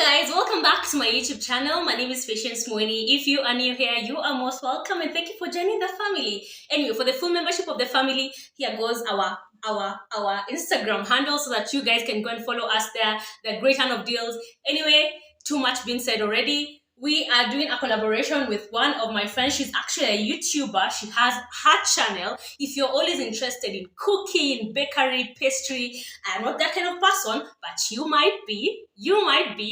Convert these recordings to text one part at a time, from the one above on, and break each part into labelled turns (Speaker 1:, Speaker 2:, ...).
Speaker 1: guys, welcome back to my YouTube channel. My name is Patience Moini. If you are new here, you are most welcome and thank you for joining the family. Anyway, for the full membership of the family, here goes our Instagram handle so that you guys can go and follow us there. They're a great ton of deals. Anyway, too much being said already. We are doing a collaboration with one of my friends. She's actually a YouTuber. She has her channel. If you're always interested in cooking, bakery, pastry, I'm not that kind of person, but you might be.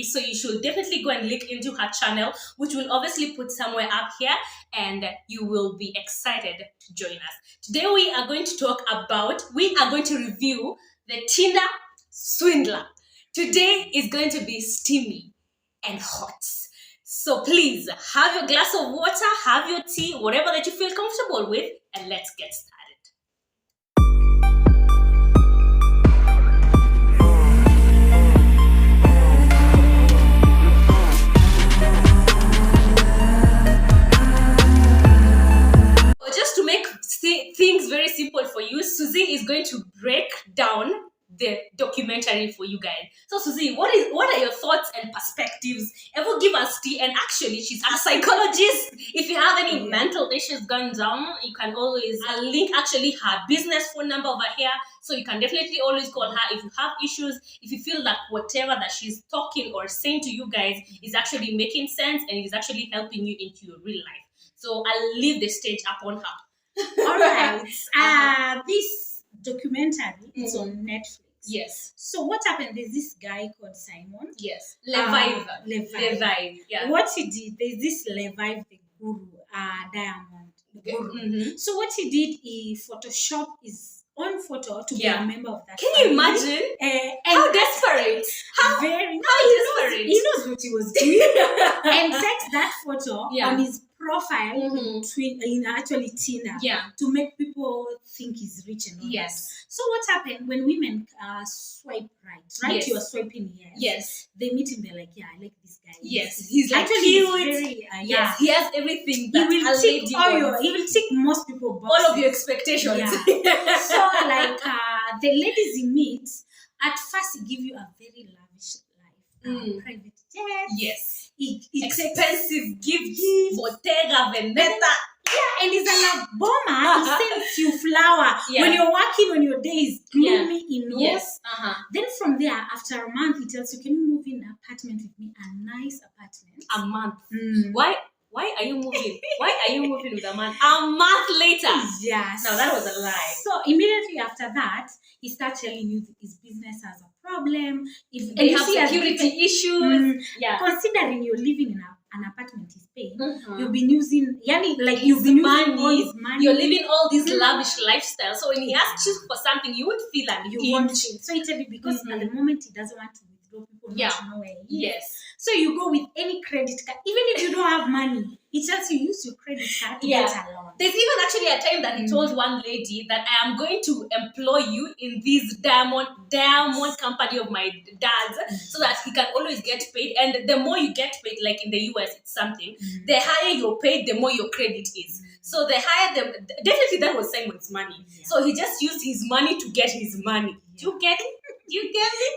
Speaker 1: So you should definitely go and look into her channel, which will obviously put somewhere up here, and you will be excited to join us. Today we are going to review the Tinder Swindler. Today is going to be steamy and hot. So please have your glass of water, have your tea, whatever that you feel comfortable with, and let's get started. Just to make things very simple for you, Susie is going to break down the documentary for you guys. So Susie, what are your thoughts and perspectives? Ever give us tea? And actually, she's a psychologist. If you have any mental issues going down, you can always link actually her business phone number over here. So you can definitely always call her if you have issues, if you feel that whatever that she's talking or saying to you guys is actually making sense and is actually helping you into your real life. So I'll leave the stage up on her.
Speaker 2: All right. This documentary is on Netflix.
Speaker 1: Yes.
Speaker 2: So what happened? There's this guy called Simon.
Speaker 1: Yes. Levive.
Speaker 2: Yeah. What he did, there's this Levive the guru, Diamond.
Speaker 1: Okay. Mm-hmm.
Speaker 2: So what he did, he photoshopped his own photo to be a member of that.
Speaker 1: Can you imagine? How desperate? How desperate?
Speaker 2: He knows what he was doing. And set that photo on his profile in actually Tinder to make people think he's rich and all that. So what happened when women swipe right?
Speaker 1: Yes.
Speaker 2: You are swiping
Speaker 1: yes.
Speaker 2: They meet him, they're like, yeah, I like this guy.
Speaker 1: Yes, he's like
Speaker 2: actually
Speaker 1: cute. Yes, he has everything that
Speaker 2: he will tick most people boxes.
Speaker 1: All of your expectations.
Speaker 2: Yeah. So like the ladies he meets, at first he give you a very lavish life, private jet.
Speaker 1: Yes.
Speaker 2: Expensive
Speaker 1: gifts, Bottega Veneta.
Speaker 2: Yeah, and he's a love bomber. He sends you flower. When you're working on your days, gloomy enough.
Speaker 1: Yes.
Speaker 2: Then from there, after a month, he tells you, can you move in an apartment with me? A nice apartment.
Speaker 1: A month. Why are you moving? Why are you moving with a man? A month later.
Speaker 2: Yes.
Speaker 1: No, that was a lie.
Speaker 2: So immediately after that, he starts telling you his business has a problem.
Speaker 1: And you have security issues.
Speaker 2: Considering you're living in an apartment he's paying, you've been using you've been using all his money.
Speaker 1: You're living all these lavish lifestyle. So when he asks you for something, you would feel like
Speaker 2: you want it. So he tells you because at the moment he doesn't want to withdraw, people not to know where he is.
Speaker 1: Yes.
Speaker 2: So you go with any credit card, even if you don't have money. He tells you use your credit card to get a loan.
Speaker 1: There's even actually a time that he told one lady that I am going to employ you in this diamond company of my dad's so that he can always get paid. And the more you get paid, like in the US, it's something. The higher you're paid, the more your credit is. So the higher definitely that was Simon's money. Yeah. So he just used his money to get his money. Do you get it?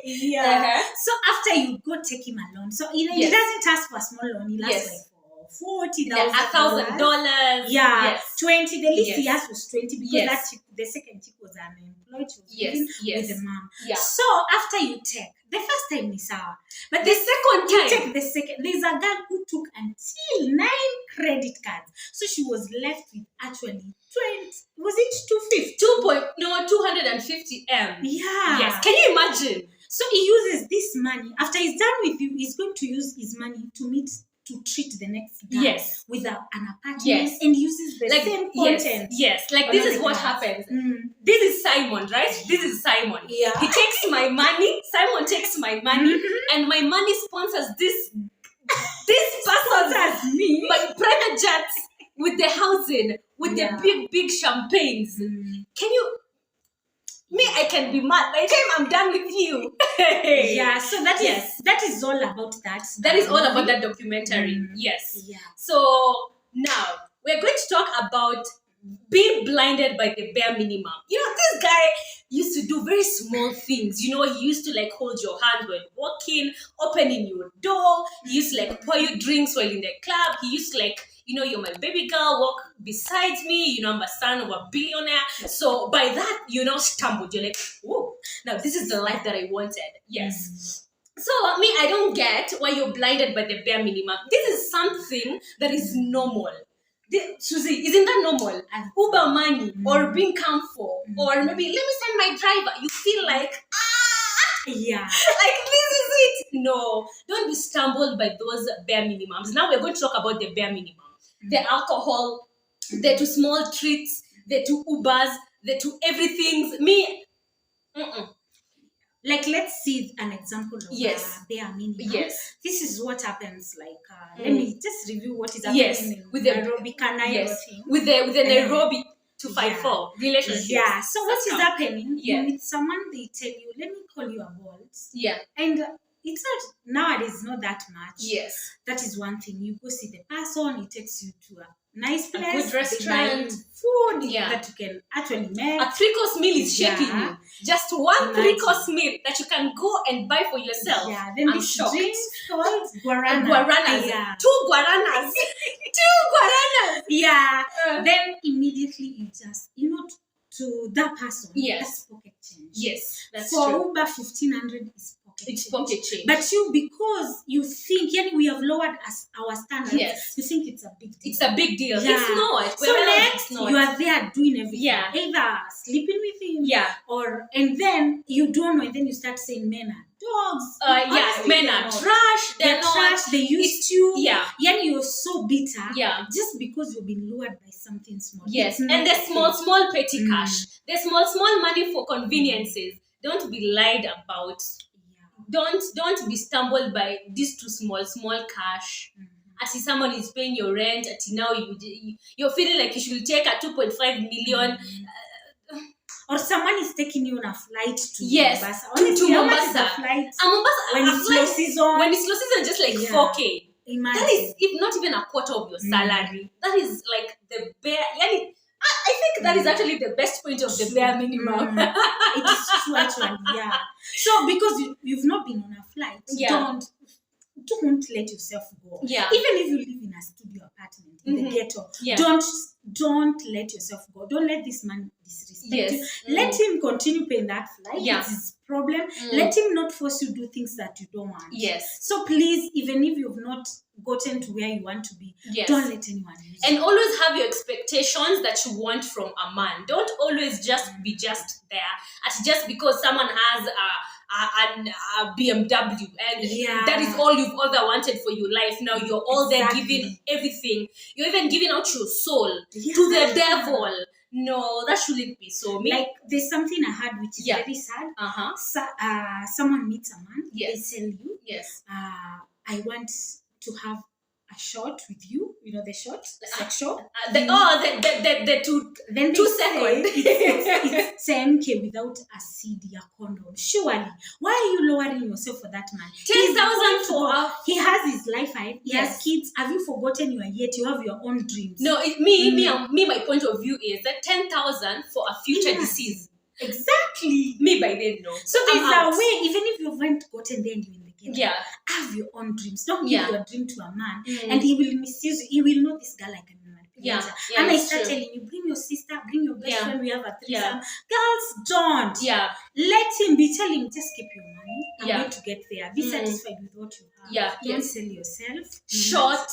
Speaker 2: Yeah. So after you go take him a loan, so he doesn't ask for a small loan. He asks like $40,000.
Speaker 1: $1,000.
Speaker 2: Yeah. 20. The least he asked was 20 because the second chick was unemployed. She was living with the mom. Yeah. So after you take the first time is sour, but the second time you take the second. There's a girl who took until 9 credit cards, so she was left with actually 20. Was it
Speaker 1: 250 M?
Speaker 2: Yeah.
Speaker 1: Yes. Can you imagine?
Speaker 2: So he uses this money after he's done with you. He's going to use his money to treat the next guy with an apartment and uses the same content.
Speaker 1: Yes, like this is what happens. This is Simon, right? This is Simon. Yeah. He takes my money, Simon takes my money, and my money sponsors this person,
Speaker 2: me,
Speaker 1: my private jets, with the housing, with the big champagnes. Can you... Me, I can be mad. By the time I'm done with you.
Speaker 2: So that is all about that.
Speaker 1: That is all about that documentary. Yes.
Speaker 2: Yeah.
Speaker 1: So now we're going to talk about be blinded by the bare minimum. This guy used to do very small things. He used to like hold your hand when walking, opening your door. He used to like pour you drinks while in the club. He used to like, you're my baby girl, walk beside me. I'm a son of a billionaire. So by that, stumbled. You're like, oh, now this is the life that I wanted. Yes. So I don't get why you're blinded by the bare minimum. This is something that is normal. Susie, isn't that normal? Uber money or being comfort or maybe let me send my driver. You feel like,
Speaker 2: yeah,
Speaker 1: like this is it. No, don't be stumbled by those bare minimums. Now we're going to talk about the bare minimum. The alcohol, the two small treats, the two Ubers, the two everythings.
Speaker 2: Like, let's see an example of bare minimum.
Speaker 1: Yes.
Speaker 2: This is what happens. Like, let me just review what is happening
Speaker 1: with
Speaker 2: the
Speaker 1: the
Speaker 2: Nairobi thing.
Speaker 1: With the Nairobi 254 relationship.
Speaker 2: Yeah. So what is happening? You're with someone, they tell you, let me call you a bolt.
Speaker 1: Yeah.
Speaker 2: And it's not nowadays, not that much.
Speaker 1: Yes.
Speaker 2: That is one thing. You go see the person, he takes you to a nice place,
Speaker 1: a good restaurant,
Speaker 2: food that you can actually make.
Speaker 1: A 3-course meal is shaking you. Just one 3-course meal that you can go and buy for yourself.
Speaker 2: Yeah, then
Speaker 1: I'm shocked.
Speaker 2: Drinks called guaranas.
Speaker 1: Yeah. 2 guaranas. 2 guaranas.
Speaker 2: Yeah. Then immediately you just, to that person, that's pocket change.
Speaker 1: Yes, that's
Speaker 2: for
Speaker 1: true.
Speaker 2: For Uber, 1,500 is
Speaker 1: pocket change.
Speaker 2: But because you think, we have lowered our standards, you think it's a big deal.
Speaker 1: It's a big deal.
Speaker 2: Yeah.
Speaker 1: It's not.
Speaker 2: So next, you are there doing everything.
Speaker 1: Yeah.
Speaker 2: Either sleeping with him, and then you don't know, and then you start saying men are dogs.
Speaker 1: Honestly, men are trash.
Speaker 2: They're trash. They used you.
Speaker 1: Yeah.
Speaker 2: You're so bitter.
Speaker 1: Yeah.
Speaker 2: Just because you've been lured by something small.
Speaker 1: Yes. And the small petty cash. The small money for conveniences. Don't be lied about. Don't be stumbled by these two small cash. As if someone is paying your rent, now you're feeling like you should take a 2.5 million.
Speaker 2: Or someone is taking you on a flight to
Speaker 1: Mombasa.
Speaker 2: To
Speaker 1: Mombasa.
Speaker 2: When it's low season.
Speaker 1: When it's low season, just like 4K.
Speaker 2: Imagine.
Speaker 1: That is, if not even a quarter of your salary. That is like the bare. I think that is actually the best point of the bare minimum.
Speaker 2: It is true, actually, yeah. So, because you've not been on a flight, don't let yourself go.
Speaker 1: Yeah.
Speaker 2: Even if you live in a studio apartment in the ghetto, don't let yourself go. Don't let this man disrespect you. Let him continue paying that flight.
Speaker 1: Yeah.
Speaker 2: It's his problem. Let him not force you to do things that you don't want.
Speaker 1: Yes.
Speaker 2: So please, even if you've not gotten to where you want to be, don't let anyone use
Speaker 1: and always have your expectations that you want from a man. Don't always just be there. Just because someone has a BMW and that is all you've ever wanted for your life. Now you're all there giving everything. You're even giving out your soul to the devil. No, that shouldn't be so.
Speaker 2: Like, there's something I heard which is very sad. Someone meets a man. They tell you, I want to have a shot with you. You know the shot, the sex shot.
Speaker 1: The 2 seconds.
Speaker 2: It's 10K without a CD, a condom. Surely, why are you lowering yourself for that man?
Speaker 1: 10,000 for
Speaker 2: he has his life ahead. He has kids. Have you forgotten you are yet? You have your own dreams.
Speaker 1: No, my point of view is that 10,000 for a future disease.
Speaker 2: Exactly.
Speaker 1: Me by then, no.
Speaker 2: So there's a way, even if you haven't gotten there and you're in the game, have your own dreams. Don't give your dream to a man and he will misuse you. He will know this girl like a man. And I start telling you, bring your sister, bring your best friend, we have a threesome. Girls, don't. Let him be. Tell him, just keep your money. I'm going to get there. Be satisfied with what you have. Don't sell yourself short.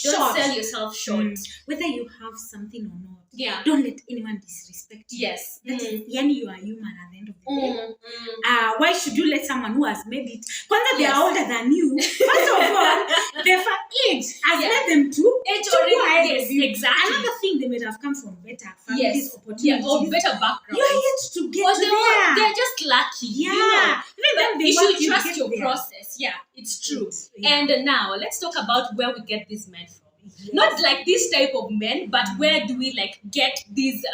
Speaker 1: Don't sell yourself short.
Speaker 2: Whether you have something or not. Don't let anyone disrespect you. That is, you are human at the end of the day. Why should you let someone who has made it? Whether they are older than you, first of all, their age has led them to
Speaker 1: age already. Exactly.
Speaker 2: Another thing, they may have come from better families, opportunities,
Speaker 1: or better background.
Speaker 2: You are yet to get there.
Speaker 1: They're just lucky. You should trust your process. It's true. And now let's talk about where we get these men from. Not like this type of men, but where do we get these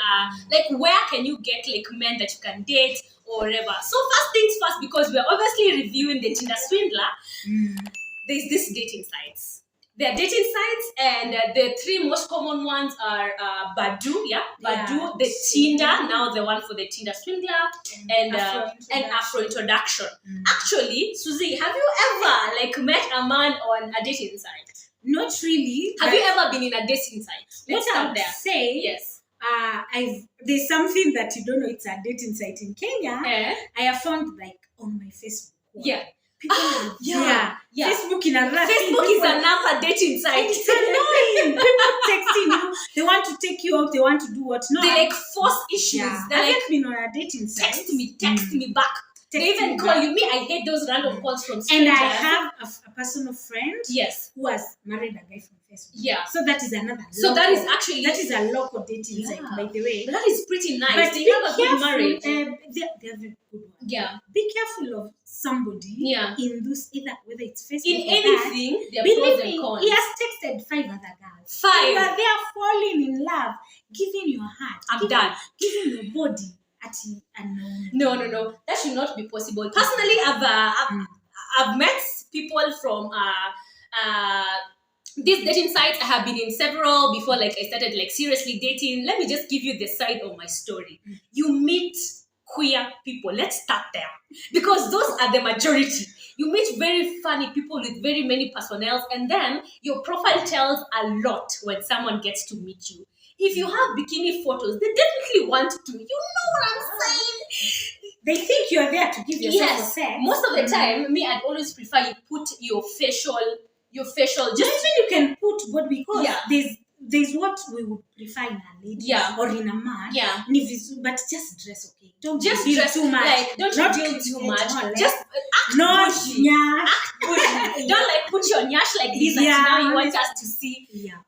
Speaker 1: where can you get men that you can date or whatever? So first things first, because we're obviously reviewing the Tinder Swindler, there's this dating sites. There are dating sites, and the three most common ones are Badoo, Badoo, the Tinder, now the one for the Tinder Swindler, and Afro Introduction. Actually, Susie, have you ever met a man on a dating site?
Speaker 2: Not really.
Speaker 1: Have you ever been in a dating site?
Speaker 2: What I would say,
Speaker 1: yes.
Speaker 2: There's something that you don't know. It's a dating site in Kenya. I have found on my Facebook.
Speaker 1: Yeah.
Speaker 2: People Facebook is
Speaker 1: another dating site.
Speaker 2: It's annoying. People texting you. They want to take you out. They want to do what? No.
Speaker 1: They force issues.
Speaker 2: Yeah.
Speaker 1: They're
Speaker 2: I've been on a dating site.
Speaker 1: Text me back. They even call you. Me, I hate those random calls from strangers.
Speaker 2: And I have a personal friend.
Speaker 1: Yes.
Speaker 2: Who has married a guy from Facebook.
Speaker 1: Yeah.
Speaker 2: So that is another.
Speaker 1: That is
Speaker 2: a local dating site, by the way.
Speaker 1: But that is pretty nice.
Speaker 2: But
Speaker 1: they have a good marriage.
Speaker 2: They have a good one.
Speaker 1: Yeah.
Speaker 2: Be careful of somebody.
Speaker 1: Yeah.
Speaker 2: In those whether it's Facebook.
Speaker 1: In anything, there are pros and cons.
Speaker 2: He has texted 5 other girls.
Speaker 1: 5.
Speaker 2: You are there falling in love, giving your heart.
Speaker 1: I'm done.
Speaker 2: Giving your body.
Speaker 1: No. That should not be possible. Personally, I've met people from these dating sites. I have been in several before. I started seriously dating. Let me just give you the side of my story. You meet queer people. Let's start there because those are the majority. You meet very funny people with very many personnels, and then your profile tells a lot when someone gets to meet you. If you have bikini photos, they definitely want to. You know what I'm saying?
Speaker 2: They think you're there to give yourself a sex.
Speaker 1: Most of the time, I'd always prefer you put your facial. Just
Speaker 2: even you can put what we call. There's what we would prefer in a lady or in a man.
Speaker 1: Yeah.
Speaker 2: But just dress okay. Don't
Speaker 1: just
Speaker 2: dress
Speaker 1: too much. Don't build too much. Just act bushy. Don't put your nyash like this and now you want us to see.
Speaker 2: Yeah.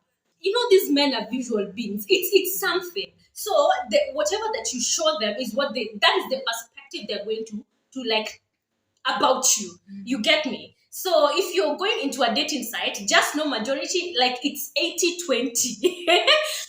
Speaker 1: These men are visual beings. It's something. So whatever that you show them is that is the perspective they're going to like about you. You get me? So if you're going into a dating site, just know majority, it's 80-20.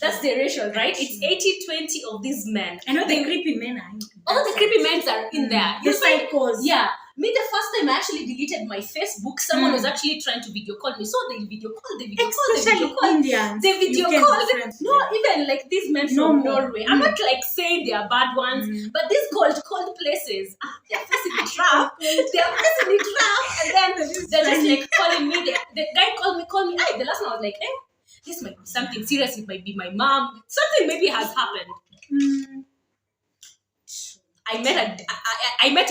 Speaker 1: That's the ratio, right? It's 80-20 of these men.
Speaker 2: I know the creepy men are in
Speaker 1: all the creepy men are in there.
Speaker 2: The psychos.
Speaker 1: Yeah. Me, the first time I actually deleted my Facebook, someone was actually trying to video call me. So they video call.
Speaker 2: Indians.
Speaker 1: They video call. No, even these men from Norway. I'm not saying they are bad ones, but these cold places, they're facing the trap. And then they're just calling me. The guy called me. The last one I was this might be something serious. It might be my mom. Something maybe has happened. I met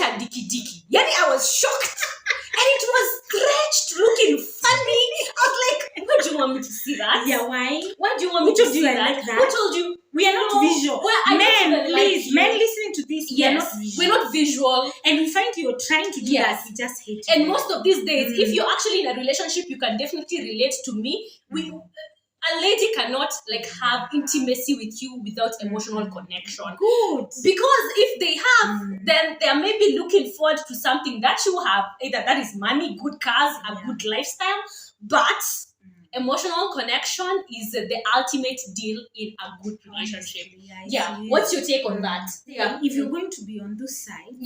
Speaker 1: a dicky. I was shocked. And it was stretched, looking funny. I was like, why do you want me to see that?
Speaker 2: Yeah, why?
Speaker 1: Why do you want me to see that?
Speaker 2: Like that?
Speaker 1: Who told you?
Speaker 2: We are not visual.
Speaker 1: Well,
Speaker 2: men listening to this, we are not visual.
Speaker 1: We're not visual.
Speaker 2: And we find you're trying to do that, we just hate you.
Speaker 1: And most of these days, if you're actually in a relationship, you can definitely relate to me. A lady cannot have intimacy with you without emotional connection.
Speaker 2: Good.
Speaker 1: Because if they have, then they are maybe looking forward to something that you have. Either that is money, good cars, a good lifestyle. But emotional connection is the ultimate deal in a good relationship. What's your take on that?
Speaker 2: Yeah. If you're going to be on those sides,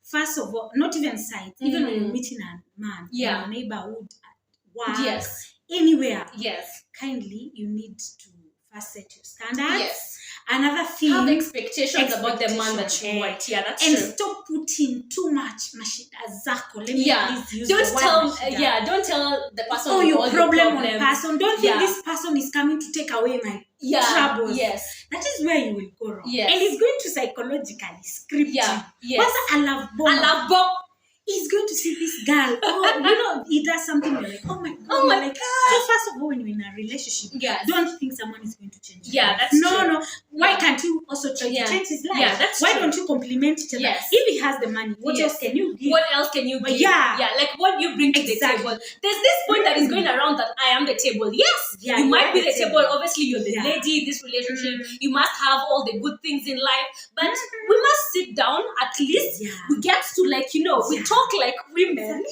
Speaker 2: first of all, not even sides, even when you're meeting a man in your neighborhood, at work, anywhere, kindly, you need to first set your standards. Another thing,
Speaker 1: have expectations about the man that you want. Yeah, that's
Speaker 2: and
Speaker 1: true.
Speaker 2: Stop putting too much mashita zako. Let me please use
Speaker 1: don't
Speaker 2: the word
Speaker 1: tell
Speaker 2: mashita.
Speaker 1: Don't tell the person
Speaker 2: your problem on person. Don't think this person is coming to take away my troubles.
Speaker 1: Yes.
Speaker 2: That is where you will go wrong.
Speaker 1: Yes.
Speaker 2: And it's going to psychologically script you.
Speaker 1: Yes.
Speaker 2: What's a love bomb? He's going to see this girl. He does something like, oh my God. So first of all, when you're in a relationship, don't think someone is going to change your life.
Speaker 1: That's true.
Speaker 2: No. Why can't you also try to change his life?
Speaker 1: Yeah, that's
Speaker 2: Why
Speaker 1: true.
Speaker 2: don't you compliment each other?
Speaker 1: Yes.
Speaker 2: If he has the money, what else can you give?
Speaker 1: What else can you give? What you bring to the table. There's this point that is going around that I am the table. Yes, you might be the table. Obviously, you're the lady in this relationship. You must have all the good things in life. But we must sit down at least. We get to we talk like women.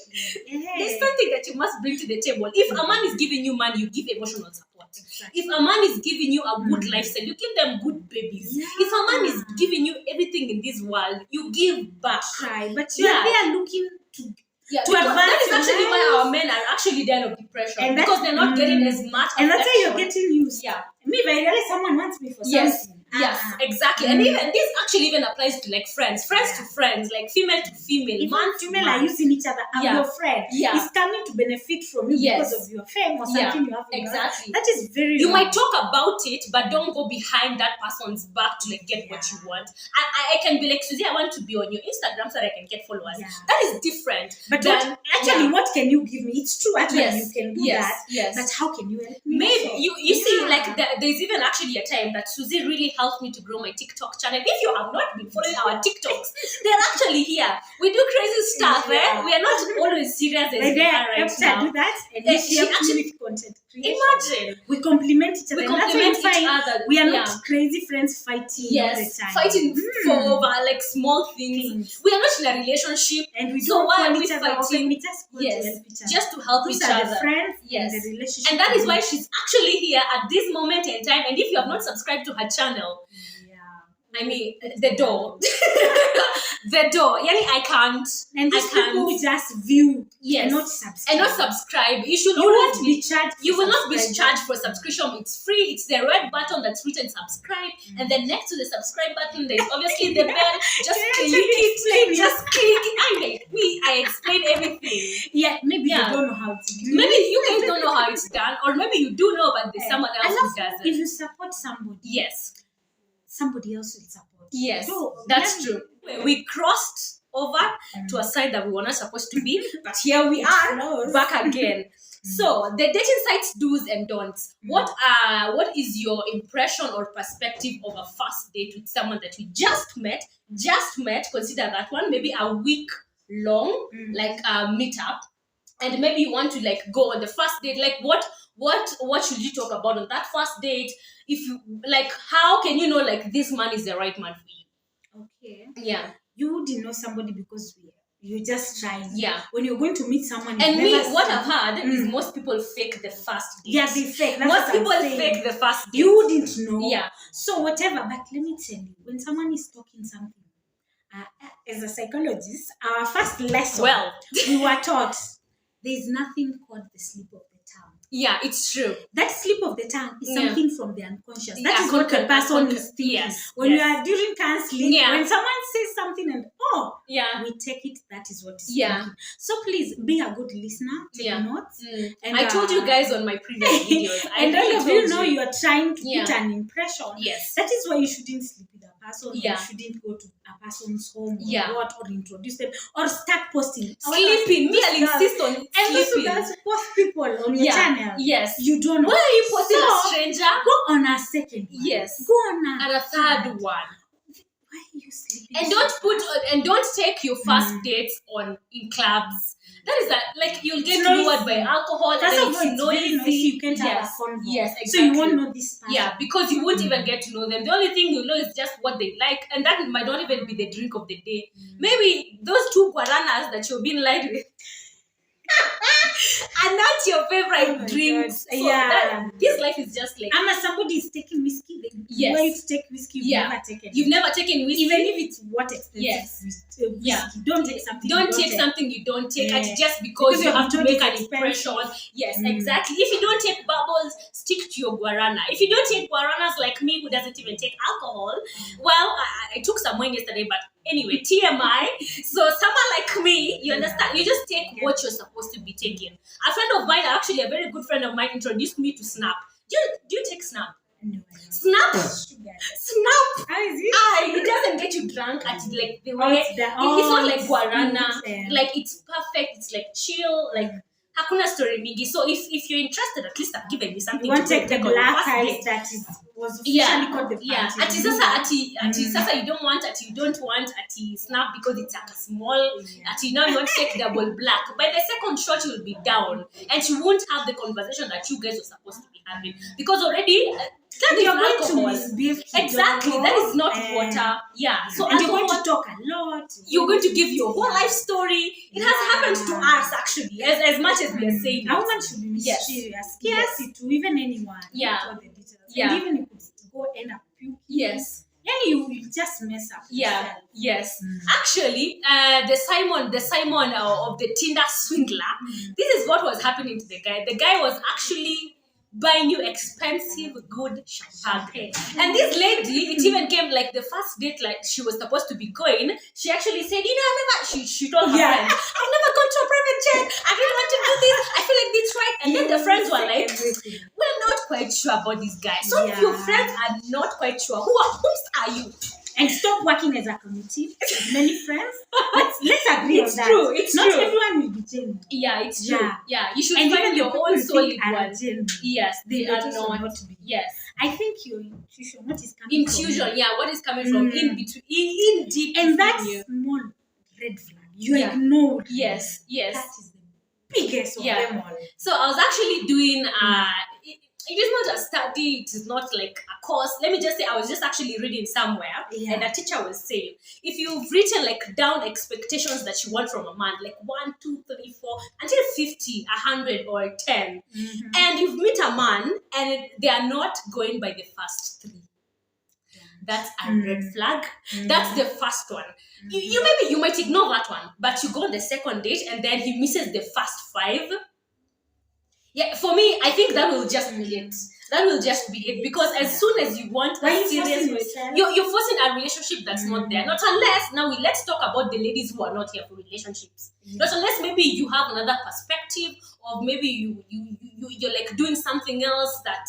Speaker 1: There's something that you must bring to the table. If a man is giving you money, you give emotional support. If a man is giving you a good lifestyle, you give them good babies. If a man is giving you everything in this world, you give back.
Speaker 2: But you're there looking to
Speaker 1: Yeah,
Speaker 2: to
Speaker 1: because
Speaker 2: advance
Speaker 1: that is actually
Speaker 2: in
Speaker 1: why
Speaker 2: life.
Speaker 1: our men are actually dying of depression,
Speaker 2: And
Speaker 1: because they're not getting as much
Speaker 2: and that's how
Speaker 1: affection.
Speaker 2: you're getting used.
Speaker 1: Yeah.
Speaker 2: Me, if I realize someone wants me for something.
Speaker 1: Yes, exactly. And even this actually even applies to like friends to friends, like female to female,
Speaker 2: even
Speaker 1: man to
Speaker 2: female
Speaker 1: man.
Speaker 2: are using each other. I'm your friend. Is coming to benefit from you because of your fame or something you have.
Speaker 1: Exactly.
Speaker 2: That is very.
Speaker 1: You might talk about it, but don't go behind that person's back to like get what you want. I can be like, Susie, I want to be on your Instagram so that I can get followers. That is different.
Speaker 2: But what can you give me? It's true. Actually, you can do that.
Speaker 1: Yes.
Speaker 2: But how can you help me?
Speaker 1: Maybe you see, like there's even actually a time that Susie really helped me to grow my TikTok channel. If you have not been following our TikToks, they're actually here. We do crazy stuff, eh? We are not always serious as we are right now.
Speaker 2: Do that, and she actually with content creation.
Speaker 1: Imagine.
Speaker 2: We complement each other. We are not crazy friends fighting all the time.
Speaker 1: Fighting for over like small things. We are not in a relationship,
Speaker 2: and we
Speaker 1: so
Speaker 2: don't
Speaker 1: why are we
Speaker 2: each other
Speaker 1: fighting? Just to help each other.
Speaker 2: Friends in the relationship.
Speaker 1: And that is why she's actually here at this moment in time. And if you have not subscribed to her channel, I mean, the door. The door. Yani, I can't.
Speaker 2: And these people will just view and not
Speaker 1: subscribe. You won't be charged. You will not be charged for subscription. It's free. It's the red button that's written subscribe. And then next to the subscribe button, there's obviously the bell. Just click it. Just click it. I explain everything.
Speaker 2: Yeah, maybe you don't know how to do it.
Speaker 1: Maybe you guys don't know how it's done. Or maybe you do know, but there's someone else who doesn't.
Speaker 2: If you support somebody. Somebody else will support.
Speaker 1: Yes, that's true. We crossed over to a side that we were not supposed to be, but here we are back again. So the dating sites do's and don'ts. What is your impression or perspective of a first date with someone that you just met? Consider that one maybe a week long, like a meetup, and maybe you want to like go on the first date. Like what should you talk about on that first date? If you like, how can you know like this man is the right man for you?
Speaker 2: Okay.
Speaker 1: Yeah.
Speaker 2: You didn't know somebody because you're just trying.
Speaker 1: Yeah.
Speaker 2: When you're going to meet someone,
Speaker 1: and what I've heard is most people fake the first date.
Speaker 2: Yeah, they fake. That's
Speaker 1: most people fake the first date.
Speaker 2: You didn't know.
Speaker 1: Yeah.
Speaker 2: So whatever, but let me tell you, when someone is talking something, as a psychologist, our first lesson, we were taught there's nothing called the slip of the tongue.
Speaker 1: Yeah, it's true.
Speaker 2: That slip of the tongue is something from the unconscious. That is what the person is thinking.
Speaker 1: Yes.
Speaker 2: When you are during counseling, when someone says something and we take it, that is what is thinking. So please be a good listener, take notes.
Speaker 1: And I told you guys on my previous videos.
Speaker 2: And all of you know you are trying to put an impression.
Speaker 1: Yes.
Speaker 2: That is why you shouldn't sleep with a person.
Speaker 1: Yeah.
Speaker 2: You shouldn't go to a person's home or introduce them or start posting.
Speaker 1: Sleeping. Me, I'll insist on
Speaker 2: sleeping. And also guys post people on your channel.
Speaker 1: Yes.
Speaker 2: You don't know.
Speaker 1: Why are you posting a stranger?
Speaker 2: Go on a second one.
Speaker 1: Yes.
Speaker 2: Go on
Speaker 1: a third one.
Speaker 2: Why are you sleeping?
Speaker 1: And don't take your first dates in clubs. That is like you'll get lured by alcohol.
Speaker 2: That's
Speaker 1: and
Speaker 2: it's noisy. You can't have a convo.
Speaker 1: Yes, exactly.
Speaker 2: So you won't know this person.
Speaker 1: Yeah, because you won't even get to know them. The only thing you know is just what they like, and that might not even be the drink of the day. Maybe those two guaranas that you've been lied with and that's your favorite drinks. So this life is just like
Speaker 2: somebody is taking whiskey. You want to take whiskey. You've never taken whiskey, even if it's what expensive whiskey. Don't take something.
Speaker 1: Don't take something you don't take just because you have to make an impression. Yes, exactly. If you don't take bubbles, stick to your guarana. If you don't take guaranas like me, who doesn't even take alcohol, well, I took some wine yesterday, but anyway, TMI. So someone like me, you understand, you just take what you're supposed to be taking. A friend of mine, actually a very good friend of mine, introduced me to Snap. Do you take Snap?
Speaker 2: No.
Speaker 1: Snap?
Speaker 2: How is it?
Speaker 1: It doesn't get you drunk at like the way. It's not like guarana. Like it's perfect. It's like chill. Like hakuna story mingi. So if you're interested, at least I've given you something.
Speaker 2: You want to take the black ice that was officially called the party.
Speaker 1: Yeah. Sasa you don't want Snap because it's like a small. Now you want to take double black. By the second shot you'll be down, and you won't have the conversation that you guys were supposed to be having because already. That is alcohol. Exactly. That is not water. Yeah. So
Speaker 2: and you're going to talk a lot.
Speaker 1: You're going to give your whole life story. It has happened to us actually. As much as we are saying.
Speaker 2: A woman should be mysterious. Yes. To even anyone.
Speaker 1: Yeah.
Speaker 2: And even you could go end up puking.
Speaker 1: Yes.
Speaker 2: and you just mess up.
Speaker 1: Yeah.
Speaker 2: yourself.
Speaker 1: Yes. Actually, the Simon of the Tinder Swindler. This is what was happening to the guy. The guy was actually buying you expensive, good champagne. And this lady, it even came like the first date, like she was supposed to be going. She actually said, I've never. She told her friends, I've never gone to a private jet. I really want to do this. I feel like this right. And then the friends were like, we're not quite sure about this guy. So if your friends are not quite sure, who are you?
Speaker 2: And stop working as a committee with many friends. Let's agree on that.
Speaker 1: True. It's
Speaker 2: not
Speaker 1: true.
Speaker 2: everyone will be genuine.
Speaker 1: Yeah, it's true. Yeah, you should
Speaker 2: And
Speaker 1: find
Speaker 2: even
Speaker 1: your
Speaker 2: the
Speaker 1: own
Speaker 2: people
Speaker 1: solid
Speaker 2: you think are
Speaker 1: one.
Speaker 2: genuine,
Speaker 1: Yes, they are not.
Speaker 2: be.
Speaker 1: Yes.
Speaker 2: I think your intuition, what is coming
Speaker 1: Intuition,
Speaker 2: from
Speaker 1: yeah, what is coming from in between, in deep.
Speaker 2: and that
Speaker 1: within you.
Speaker 2: small red flag, you ignored.
Speaker 1: Yes.
Speaker 2: That is the biggest of them all.
Speaker 1: So I was actually doing it is not a study, it is not like a course. Let me just say, I was just actually reading somewhere, and a teacher was saying, if you've written like down expectations that you want from a man, like 1, 2, 3, 4, until 50, 100, or 10, and you've met a man and they are not going by the first 3, that's a red flag. That's the first one. You maybe you might ignore that one, but you go on the second date and then he misses the first 5. Yeah, for me, I think that will just be it. That will just be it, because as soon as you want a serious, you're forcing a relationship that's not there. Not unless let's talk about the ladies who are not here for relationships. Not unless maybe you have another perspective, or maybe you're like doing something else that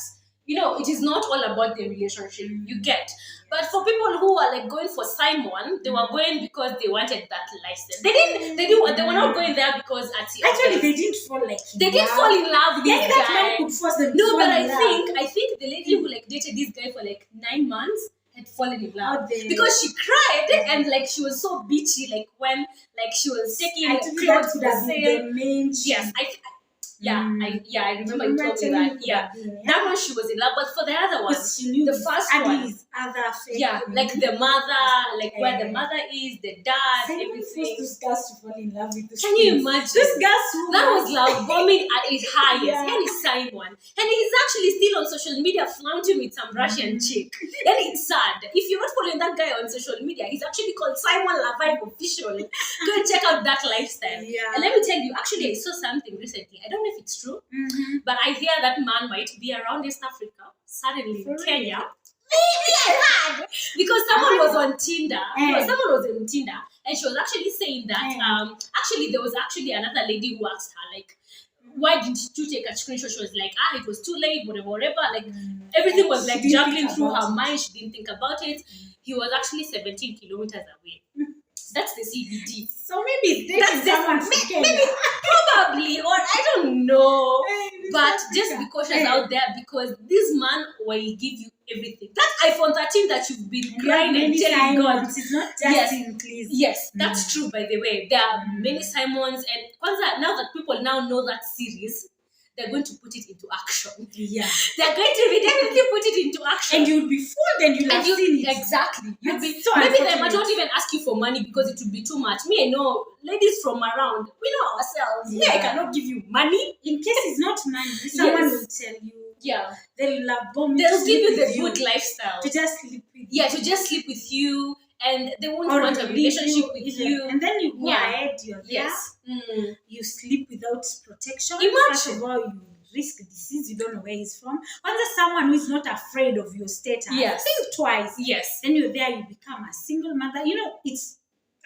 Speaker 1: it is not all about the relationship. You get. But for people who are like going for Simon, they were going because they wanted that lifestyle. They were not going there because
Speaker 2: actually they didn't fall like
Speaker 1: they didn't fall in love with this guy.
Speaker 2: That man could force them
Speaker 1: no, but I think the lady who like dated this guy for like 9 months had fallen in love because she cried and like she was so bitchy, like when like she was taking clothes to the sale. Yes, I remember you told me that. Yeah, that one she was in love, but for the other one,
Speaker 2: she knew
Speaker 1: the first one, like the mother, like where the mother is, the dad, everything.
Speaker 2: Those girls to fall in love with.
Speaker 1: Can you imagine?
Speaker 2: Those girls
Speaker 1: that was love bombing at its highest. And it's Simon, and he's actually still on social media flaunting with some Russian chick. And it's sad. If you're not following that guy on social media, he's actually called Simon Lavive official. Go and check out that lifestyle. And let me tell you, actually, I saw something recently. I don't know if it's true, but I hear that man might be around East Africa, suddenly in Kenya. Maybe I heard because someone was on Tinder. Someone was on Tinder, and she was actually saying that actually there was actually another lady who asked her like, why didn't you take a screenshot? She was like, it was too late, whatever. Like everything was like juggling through her mind. She didn't think about it. He was actually 17 kilometers away. That's the CBD. So maybe that's maybe probably, or I don't know. But just be cautious out there, because this man will give you everything. That iPhone 13 that you've been crying and telling God.
Speaker 2: It's not just in please.
Speaker 1: Yes, that's true, by the way. There are many Simons, and Kwanzaa, now that people now know that series, they're going to put it into action. Yeah. They're going to definitely put it into action.
Speaker 2: And you'll be fooled and you'll have seen it.
Speaker 1: Exactly. You'll be so maybe they might not even ask you for money because it would be too much. Me, I know ladies from around, we know ourselves. Yeah. I cannot give you money.
Speaker 2: In case it's not money, someone will tell you.
Speaker 1: Yeah.
Speaker 2: They'll
Speaker 1: give you the good lifestyle.
Speaker 2: To just sleep with you.
Speaker 1: Yeah, to just sleep with you. And they won't want a relationship with you.
Speaker 2: And then you go ahead, you're there. You sleep without protection. First of all, you risk disease, you don't know where he's from. When there's someone who is not afraid of your status, think twice.
Speaker 1: Yes.
Speaker 2: Then you're there, you become a single mother. It's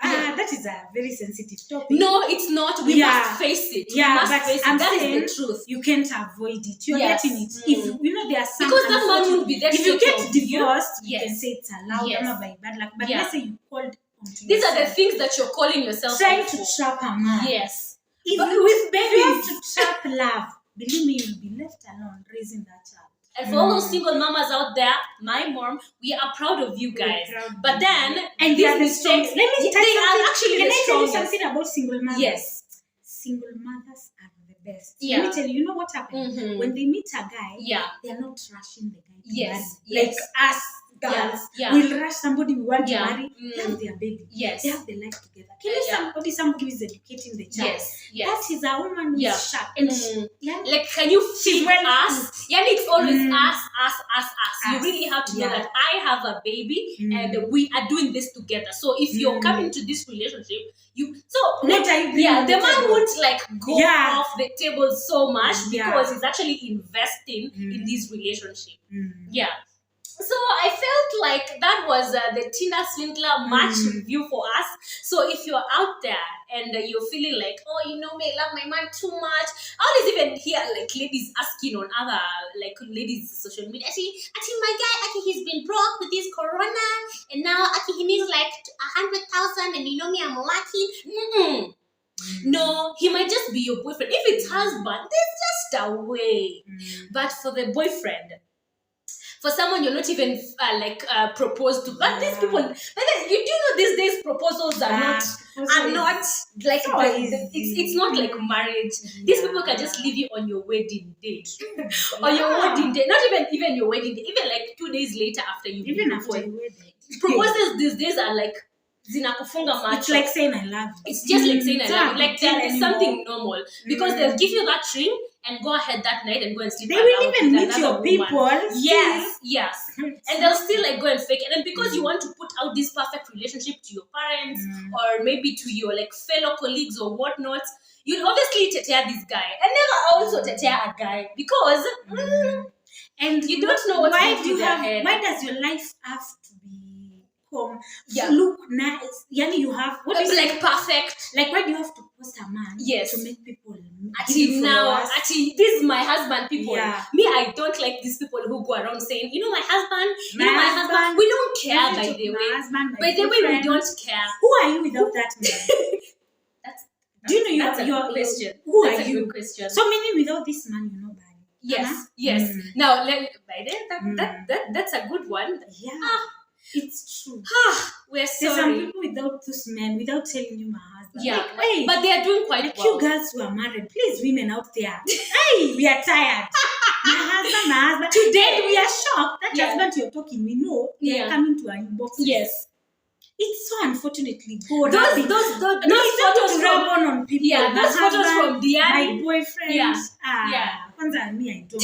Speaker 2: that is a very sensitive topic.
Speaker 1: No, it's not. We must face it.
Speaker 2: Yeah,
Speaker 1: but that is the truth.
Speaker 2: You can't avoid it. You're getting it. If there are some,
Speaker 1: because that man will be there.
Speaker 2: If you get divorced, you can say it's allowed. I'm by bad luck. But let's say you called.
Speaker 1: These are the things that you're calling yourself
Speaker 2: trying to trap a man.
Speaker 1: Yes.
Speaker 2: With babies to trap love, believe me, you'll be left alone raising that child.
Speaker 1: And for all those single mamas out there, my mom, we are proud of you guys. But then,
Speaker 2: and they are the strongest. Let me tell
Speaker 1: you
Speaker 2: something about single mothers.
Speaker 1: Yes.
Speaker 2: Single mothers are the best.
Speaker 1: Yeah.
Speaker 2: Let me tell you, know what happens? When they meet a guy, they are not rushing the guy to marry. Like us girls will rush somebody we want to marry. They have their baby.
Speaker 1: Yes.
Speaker 2: They have their life together. Somebody who is educating the child. That is a woman who is sharp. And
Speaker 1: like, can you feel us? Yeah, it's always us. You really have to know that I have a baby and we are doing this together. So if you're coming to this relationship, the man won't like go off the table so much because he's actually investing in this relationship. Yeah. So I felt like that was the Tinder Swindler match review for us. So if you're out there and you're feeling like, oh, you know me, I love my man too much. I always even hear like ladies asking on other like ladies social media, actually my guy, he's been broke with his corona, and now he needs like 100,000, and you know me, I'm lucky. No, he might just be your boyfriend. If it's husband, there's just a way. But for the boyfriend, for someone you're not even proposed to, but these people, you do know these days proposals are not like it's not like marriage. These people can just leave you on your wedding date, on your wedding day, not even your wedding day, even like 2 days later after you
Speaker 2: after your wedding.
Speaker 1: Proposals these days are like zinakufunga macho.
Speaker 2: It's like saying I love you.
Speaker 1: It's just like saying I love you. Like it's something normal because they'll give you that ring and go ahead that night and go and sleep.
Speaker 2: They will even meet your people.
Speaker 1: Yes. And they'll still like go and fake it. And because you want to put out this perfect relationship to your parents or maybe to your like fellow colleagues or whatnot, you'll obviously tetea this guy and never also tetea a guy because and you don't know what's going through their head.
Speaker 2: Why does your life have to be look nice? Yani you have
Speaker 1: like perfect.
Speaker 2: Like why do you have to post a man to make people
Speaker 1: this is my husband people. Me, I don't like these people who go around saying, you know my husband, we don't care by the way. We don't care.
Speaker 2: Who are you without that man? Do you know
Speaker 1: that's a question.
Speaker 2: Who
Speaker 1: that's
Speaker 2: are you?
Speaker 1: Good question.
Speaker 2: So meaning without this man you know bad.
Speaker 1: Yes. Now by then that's a good one.
Speaker 2: It's true.
Speaker 1: We're sorry.
Speaker 2: There's some people without this man, without telling you my husband.
Speaker 1: Yeah, like, hey, but they are doing quite well.
Speaker 2: You girls who are married, please, women out there. Hey, we are tired. My husband. Today we are shocked that husband you're talking. We know they are coming to our inbox.
Speaker 1: Yes.
Speaker 2: It's so unfortunately
Speaker 1: those photos
Speaker 2: rub on people.
Speaker 1: Yeah, those photos from
Speaker 2: my boyfriend. Kwanza me, I don't.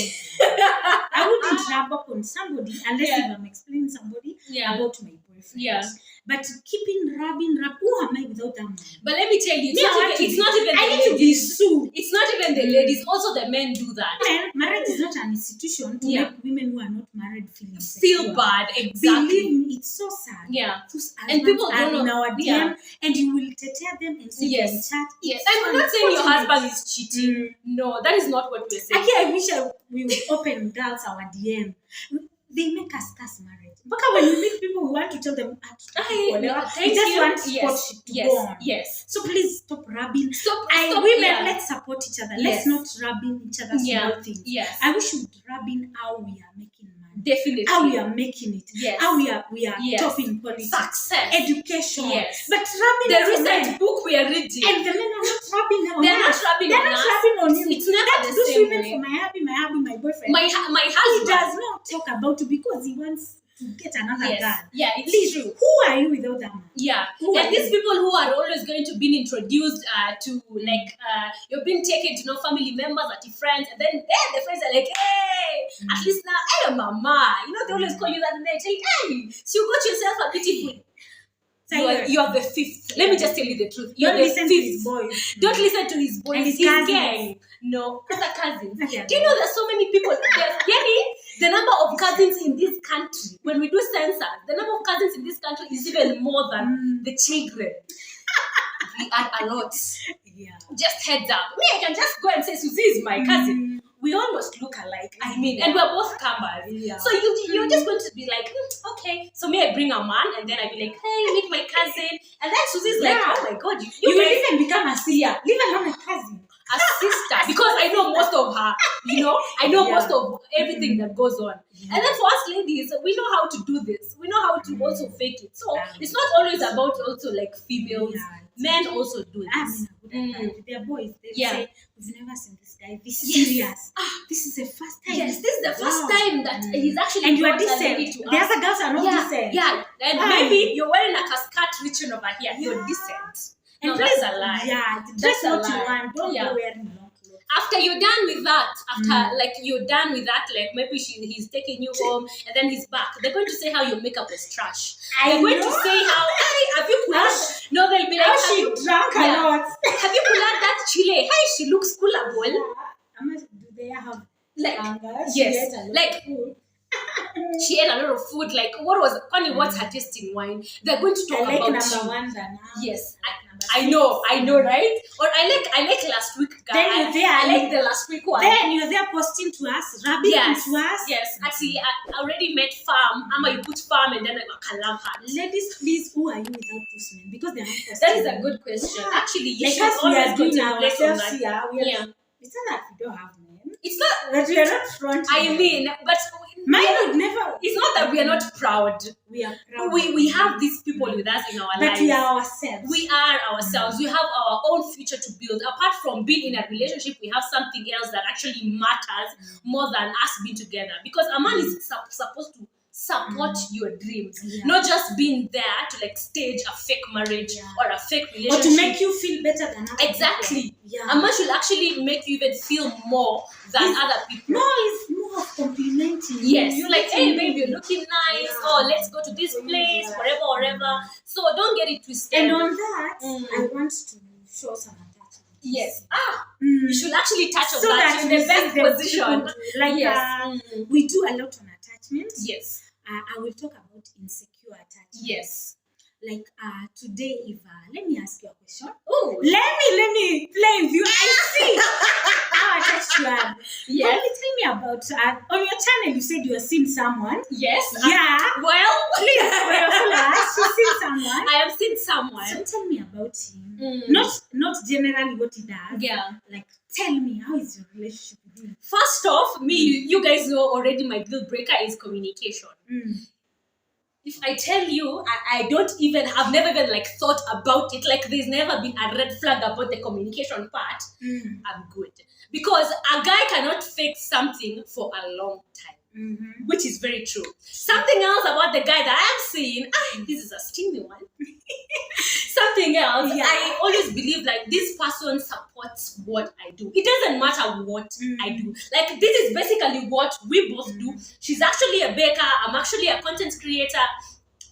Speaker 2: I wouldn't rub up on somebody unless if I'm explaining somebody about my boyfriend. But rubbing, who am I without that man?
Speaker 1: But let me tell you, it's not even
Speaker 2: I need to be sued.
Speaker 1: It's not even the ladies. Also, the men do that.
Speaker 2: Marriage is not an institution to make women who are not married
Speaker 1: feel bad. Exactly.
Speaker 2: Believe me, it's so sad.
Speaker 1: Yeah.
Speaker 2: And people don't know in our DM, and you will tear them and say
Speaker 1: yes.
Speaker 2: chat.
Speaker 1: Yes. And we're not saying your husband is cheating. No, that is not what we're saying.
Speaker 2: I wish we would open girls our DM. They make us curse marriage. Because when you meet people, we want to tell them, we just want support to go on.
Speaker 1: Yes.
Speaker 2: So please stop rubbing. Women, let's support each other. Let's not rubbing each other's small things.
Speaker 1: Yes.
Speaker 2: I wish we would rubbing how we are making money.
Speaker 1: Definitely.
Speaker 2: How we are making it.
Speaker 1: Yes.
Speaker 2: How we are topping politics.
Speaker 1: Success.
Speaker 2: Education.
Speaker 1: Yes.
Speaker 2: But rubbing
Speaker 1: the recent book we are reading.
Speaker 2: And the men are not rubbing on
Speaker 1: They're not rubbing on
Speaker 2: you.
Speaker 1: It's never the
Speaker 2: those
Speaker 1: same
Speaker 2: women
Speaker 1: way.
Speaker 2: For my boyfriend.
Speaker 1: My husband.
Speaker 2: He does not talk about it because he wants to get another girl.
Speaker 1: Yeah, it's true.
Speaker 2: Who are you without that man?
Speaker 1: Yeah. And these people who are always going to be introduced to you're being taken to know family members, friends, and then the friends are like, hey, at least now, hey, mama. You know, they always call you that and they tell you, hey, so you got yourself a beautiful. You are the fifth. Let me just tell you the truth. You're the fifth. Don't listen to his boys. He's gay. No, because they're cousins. Do you know there's so many people? The number of cousins in this country, when we do census, the number of cousins in this country is even more than the children. We are a lot. Yeah. Just heads up. Me, I can just go and say, Susie is my cousin. We almost look alike. I mean, and we're both Kambas. Yeah. So you're just going to be like, okay. So me, I bring a man, and then I be like, hey, meet my cousin. And then Susie's like, oh my God, you
Speaker 2: will even become a sister. Leave alone a cousin.
Speaker 1: a sister, because I know most of her, I know most of everything that goes on. And then for us ladies, we know how to do this. We know how to also fake it. So it's not always about also like females. Men also do this.
Speaker 2: They're boys. They say, we've never seen this guy. This is serious. This is the first time.
Speaker 1: Yes, this is the first time that he's actually.
Speaker 2: And you are decent. The other girls are not decent.
Speaker 1: Yeah, and maybe you're wearing like a skirt reaching over here. You're decent.
Speaker 2: And
Speaker 1: that's a lie.
Speaker 2: Yeah, that's what you want. Don't go wearing long clothes.
Speaker 1: After you're done with that, you're done with that, like maybe he's taking you home and then he's back. They're going to say how your makeup was trash. They're going to say how, hey, have you pulled out? No, they'll be like,
Speaker 2: how she drank a lot.
Speaker 1: Have you pulled out that chile? Hey, she looks coolable.
Speaker 2: Do they have
Speaker 1: like yes, like she ate a lot of food. Like what's her tasting wine? They're going to talk about
Speaker 2: number one.
Speaker 1: Yes, I know, right? Or I like last week guy.
Speaker 2: Then
Speaker 1: I like the last week one.
Speaker 2: Then you're there posting to us, rubbing to us.
Speaker 1: Yes, actually, I already met farm. You put farm and then I can love her.
Speaker 2: Ladies, please, who are you without those men? Because they're not posting.
Speaker 1: That is a good question. Actually, you
Speaker 2: like
Speaker 1: should always go to
Speaker 2: ourselves here. It's not that we don't have men.
Speaker 1: It's not
Speaker 2: that we are not front.
Speaker 1: I mean, but
Speaker 2: mine would never.
Speaker 1: It's not that we are not proud.
Speaker 2: We are proud.
Speaker 1: We have these people with us in our lives.
Speaker 2: But we are ourselves.
Speaker 1: We are ourselves. We have our own future to build. Apart from being in a relationship, we have something else that actually matters more than us being together. Because a man is supposed to support your dreams, not just being there to like stage a fake marriage or a fake relationship,
Speaker 2: or to make you feel better than other
Speaker 1: people.
Speaker 2: Yeah.
Speaker 1: A man should actually make you even feel more than other people.
Speaker 2: No, it's more of complimenting.
Speaker 1: Yes, you're like, hey babe, you're looking nice. Oh, let's go to this place, whatever. So don't get it twisted.
Speaker 2: And on that, I want to show some attachment.
Speaker 1: Yes. You should actually touch on that in the best position.
Speaker 2: We do a lot on attachments.
Speaker 1: Yes.
Speaker 2: I will talk about insecure attachment.
Speaker 1: Yes.
Speaker 2: Like today, Eva, let me ask you a question.
Speaker 1: Oh,
Speaker 2: let me play with you. I see how attached you are.
Speaker 1: Yes.
Speaker 2: Tell me about on your channel. You said you have seen someone.
Speaker 1: Yes.
Speaker 2: Yeah.
Speaker 1: Well,
Speaker 2: please, for your followers, you've seen someone.
Speaker 1: I have seen someone.
Speaker 2: So tell me about him. Not generally what he does.
Speaker 1: Yeah.
Speaker 2: Like, tell me, how is your relationship with him?
Speaker 1: First off, you guys know already my deal breaker is communication. If I tell you, I've never even like thought about it. Like there's never been a red flag about the communication part. I'm good. Because a guy cannot fake something for a long time. Which is very true. Something else about the guy that I'm seeing, this is a steamy one. Something else, I always believe like this person supports what I do. It doesn't matter what I do. Like this is basically what we both do. She's actually a baker. I'm actually a content creator.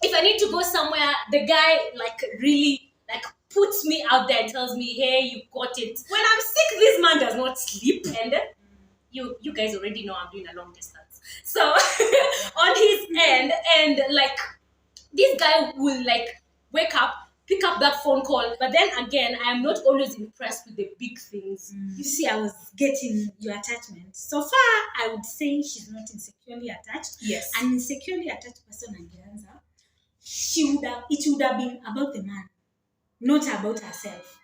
Speaker 1: If I need to go somewhere, the guy like really like puts me out there and tells me, hey, you got it. When I'm sick, this man does not sleep. And you guys already know I'm doing a long distance. So on his end, and like this guy will like wake up, pick up that phone call, but then again, I am not always impressed with the big things.
Speaker 2: You see, I was getting your attachment. So far, I would say she's not insecurely attached.
Speaker 1: Yes.
Speaker 2: An insecurely attached person, Angianza, it would have been about the man, not about herself.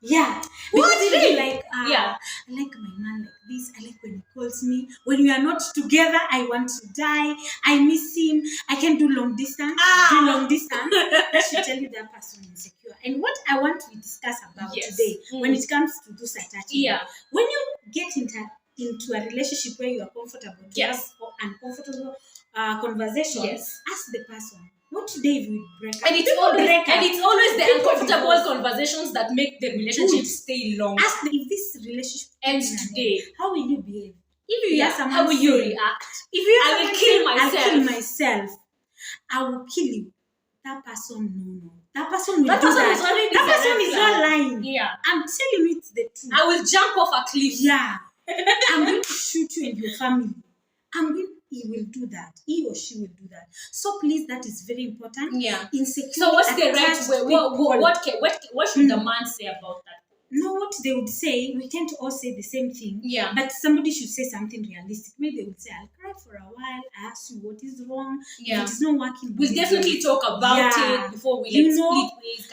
Speaker 2: Yeah.
Speaker 1: What?
Speaker 2: Really? Like, I like my man like this. I like when he calls me. When we are not together, I want to die. I miss him. I can do long distance. Do long distance. I should tell you that person is insecure. And what I want to discuss about today, when it comes to those attachment, when you get into a relationship where you are comfortable, uncomfortable conversation, ask the person, what today we break up?
Speaker 1: And it's always the uncomfortable conversations that make the relationship stay long.
Speaker 2: Ask them, if this relationship
Speaker 1: ends today,
Speaker 2: how will you behave? If you hear someone
Speaker 1: how will you react?
Speaker 2: If you
Speaker 1: I will kill myself.
Speaker 2: I'll kill myself. I will kill you. That person, no. That person will do that. That person is not lying.
Speaker 1: Yeah.
Speaker 2: I'm telling you the truth.
Speaker 1: I will jump off a cliff.
Speaker 2: Yeah. I'm going to shoot you and your family. He will do that. He or she will do that. So please, that is very important.
Speaker 1: Yeah.
Speaker 2: So
Speaker 1: what's the right way? What should the man say about that?
Speaker 2: No, what they would say, we tend to all say the same thing.
Speaker 1: Yeah.
Speaker 2: But somebody should say something realistic. Maybe they would say, I'll cry for a while. I ask you what is wrong.
Speaker 1: Yeah.
Speaker 2: If it's not working.
Speaker 1: We'll definitely talk about it before we split ways.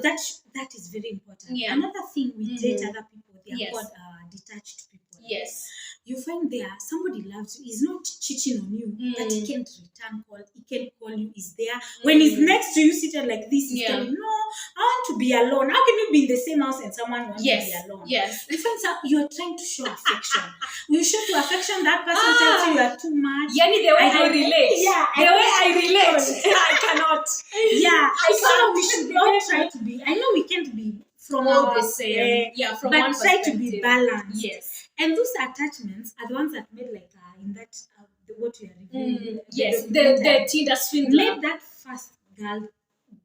Speaker 2: That is very important.
Speaker 1: Yeah.
Speaker 2: Another thing we date other people, They are called detached people.
Speaker 1: Yes.
Speaker 2: You find there somebody loves you. He's not cheating on you, but he can't return call. He can call you. He's there when he's next to you, seated like this. He's telling, no, I want to be alone. How can you be in the same house and someone wants to be alone? Yes. You find you are trying to show affection. You show to affection, that person tells you you are too much.
Speaker 1: Yani the way I relate.
Speaker 2: Yeah,
Speaker 1: the way I relate. I cannot.
Speaker 2: Yeah. So we should all try to be. I know we can't be from
Speaker 1: all the same. From
Speaker 2: but
Speaker 1: one
Speaker 2: try to be balanced.
Speaker 1: Yes.
Speaker 2: And those attachments are the ones that made like in that what you are reviewing.
Speaker 1: Yes, the Tinder Swindler.
Speaker 2: Made that first girl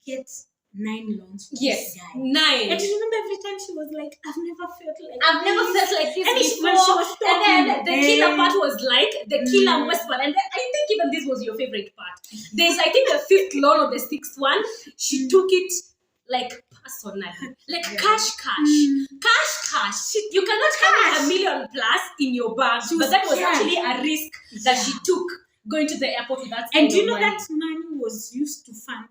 Speaker 2: get 9 loans for
Speaker 1: this
Speaker 2: guy.
Speaker 1: 9.
Speaker 2: And you remember every time she was like, I've never felt like
Speaker 1: this
Speaker 2: and
Speaker 1: before.
Speaker 2: She was talking,
Speaker 1: and then the killer part was like the killer whisper. And I think even this was your favorite part. There's I think the 5th loan or the 6th one. She took it like personally, like cash. You cannot have $1 million plus in your bank, but that was actually a risk that she took going to the airport with that.
Speaker 2: And do you know that money was used to fund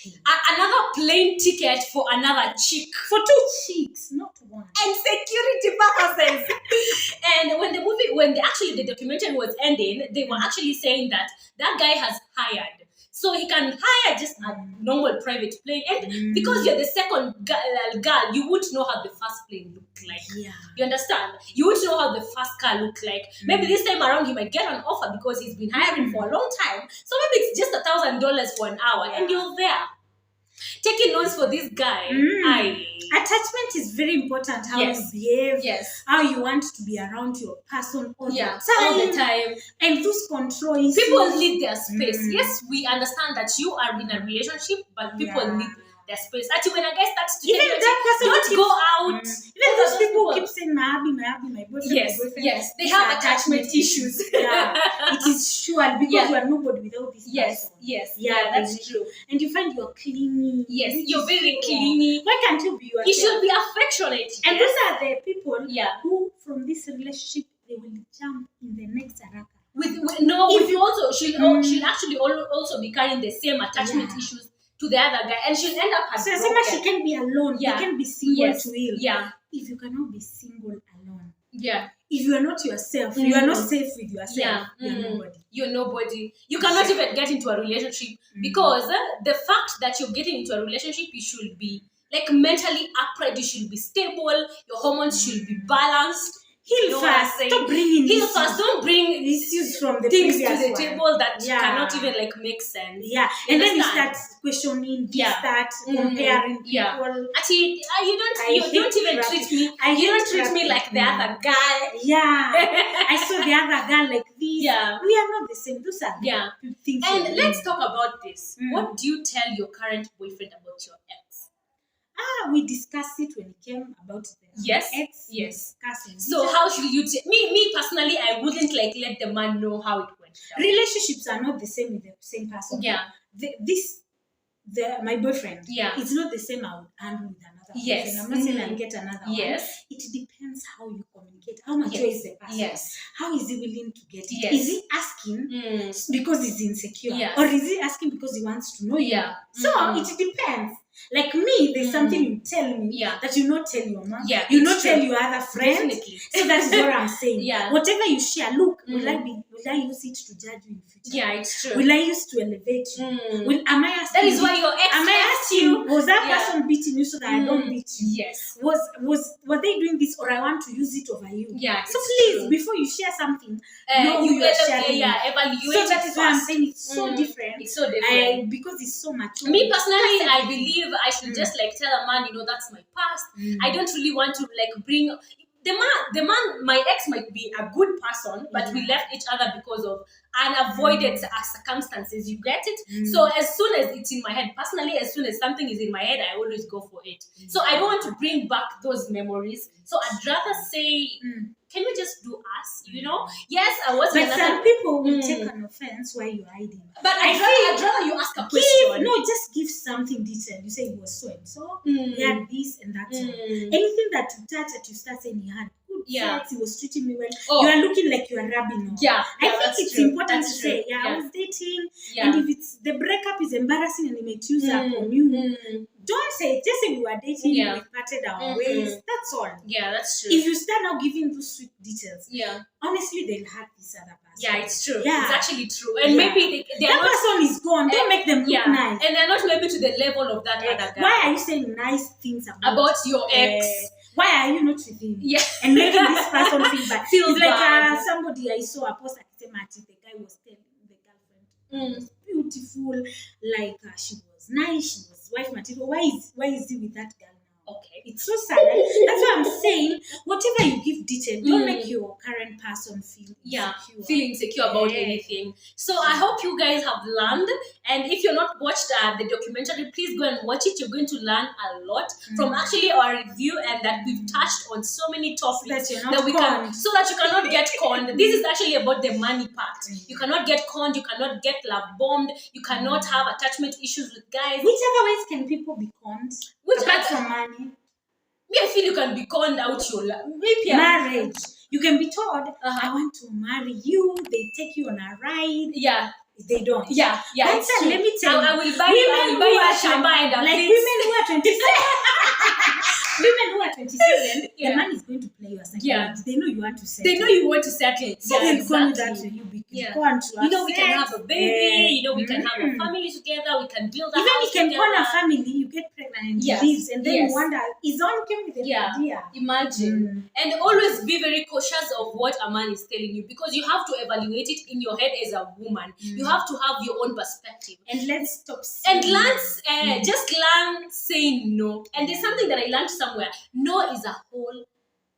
Speaker 1: another plane ticket for another chick,
Speaker 2: for 2 chicks, not one,
Speaker 1: and security purposes. And when the documentary was ending, they were actually saying that guy has hired. So he can hire just a normal private plane. And because you're the second girl, you wouldn't know how the first plane looked like. Yeah. You understand? You wouldn't know how the first car looked like. Maybe this time around he might get an offer because he's been hiring for a long time. So maybe it's just $1,000 for an hour and you're there. Taking loans for this guy.
Speaker 2: Attachment is very important. How you behave, how you want to be around your person all the time. And those controls.
Speaker 1: People need their space. Yes, we understand that you are in a relationship, but people need their space. Actually, when a guy starts to
Speaker 2: even that person
Speaker 1: don't go out.
Speaker 2: Even those people keep saying my boyfriend,
Speaker 1: Yes, they have attachment issues.
Speaker 2: It is sure because you are nobody without this person.
Speaker 1: That's true.
Speaker 2: And you find you're clingy.
Speaker 1: Yes, you're very clingy.
Speaker 2: Why can't you be yourself?
Speaker 1: You should be affectionate.
Speaker 2: And those are the people who from this relationship they will jump in the next araka.
Speaker 1: She'll actually also be carrying the same attachment issues to the other guy, and she'll end up
Speaker 2: so she can be alone. You can be single to will. If you cannot be single alone. If you are not yourself, you are not safe with yourself. You're nobody.
Speaker 1: You're nobody. You cannot even get into a relationship because the fact that you're getting into a relationship, you should be like mentally upright. You should be stable. Your hormones should be balanced.
Speaker 2: Heal fast. Stop bringing
Speaker 1: heal fast. Don't bring
Speaker 2: issues from the
Speaker 1: things to the table that cannot even like make sense.
Speaker 2: And then you start questioning. You start comparing people.
Speaker 1: Actually, you don't even treat me. You don't treat me like the other guy.
Speaker 2: I saw the other guy like this. We are not the same. Those are things.
Speaker 1: And let's talk about this. What do you tell your current boyfriend about your ex?
Speaker 2: We discussed it when it came about the ex. So
Speaker 1: how should you me personally, I wouldn't like let the man know how it went down.
Speaker 2: Relationships are not the same with the same person. My boyfriend, it's not the same I would handle with another person. I'm not saying I'll get another one. It depends how you communicate. How mature is the person? How is he willing to get it? Is he asking because he's insecure? Or is he asking because he wants to know you? So it depends. Like me, there's something you tell me that you not tell your mom. You not tell your other friend. So that's what I'm saying. Whatever you share, look, will I use it to judge you in future?
Speaker 1: It's true.
Speaker 2: Will I use to elevate you? Am I asking?
Speaker 1: That is why your ex
Speaker 2: asked you? Was that person beating you so that I don't beat you?
Speaker 1: Yes.
Speaker 2: Were they doing this or I want to use it over you? So please, before you share something, know who you are sharing.
Speaker 1: Evaluate.
Speaker 2: So that is why I'm saying it's so different.
Speaker 1: It's so different.
Speaker 2: Because it's so mature.
Speaker 1: Me personally, I believe I should just like tell a man, that's my past. I don't really want to like bring the man, my ex might be a good person, but we left each other because of unavoided circumstances. You get it? So as soon as it's in my head, personally, as soon as something is in my head, I always go for it. So I don't want to bring back those memories. So I'd rather say, can we just do us? Yes, I was.
Speaker 2: But some people will take an offense while you're hiding.
Speaker 1: But I'd rather you ask a question.
Speaker 2: Just give something detailed. You say it was so and so. He had this and that. Anything that you touch that you start saying he had good. sex, he was treating me well. You are looking like you are rubbing off. I think it's important to say, I was dating, and if it's the breakup is embarrassing and he may choose up on you, don't say it. Just say we were dating, we parted our ways. That's all.
Speaker 1: Yeah, that's true.
Speaker 2: If you start now giving those sweet details, honestly, they'll hurt this other person.
Speaker 1: Yeah, it's true. Yeah. It's actually true. And maybe
Speaker 2: that person is gone. Don't make them look nice.
Speaker 1: And they're not maybe to the level of that other guy.
Speaker 2: Why are you saying nice things about
Speaker 1: your ex?
Speaker 2: Why are you not with him?
Speaker 1: Yeah.
Speaker 2: And making this person feel bad. It's like somebody I saw a post at the guy was telling the girlfriend, was beautiful, like she was nice, she was wife material. Why is he with that girl now?
Speaker 1: Okay.
Speaker 2: It's so sad. That's why I'm saying, whatever you give detail, don't make your current person feel
Speaker 1: insecure about anything. So I hope you guys have learned. And if you're not watched the documentary, please go and watch it. You're going to learn a lot from actually our review, and that we've touched on so many topics so that you cannot get conned. This is actually about the money part. You cannot get conned. You cannot get love bombed. You cannot have attachment issues with guys.
Speaker 2: Which other ways can people be conned? Apart from money?
Speaker 1: Me, I feel you can be conned out your
Speaker 2: marriage. You can be told, I want to marry you. They take you on a ride.
Speaker 1: Yeah.
Speaker 2: They don't.
Speaker 1: Yeah.
Speaker 2: That's it. Let me tell you.
Speaker 1: I will buy you a shamba and
Speaker 2: like women who are 27. Women who are 27, the man is going to play you as a They know you want to settle.
Speaker 1: They know you want to settle.
Speaker 2: So they'll call you that to you because
Speaker 1: we can have a baby. We can have a family together. We can build a house
Speaker 2: even you can
Speaker 1: together.
Speaker 2: call a family, you get pregnant and leaves, and then you wonder, is on came with the idea?
Speaker 1: Imagine. And always be very cautious of what a man is telling you, because you have to evaluate it in your head as a woman. You have to have your own perspective.
Speaker 2: And let's stop
Speaker 1: saying just learn saying no. And there's something that I learned somewhere. No is a whole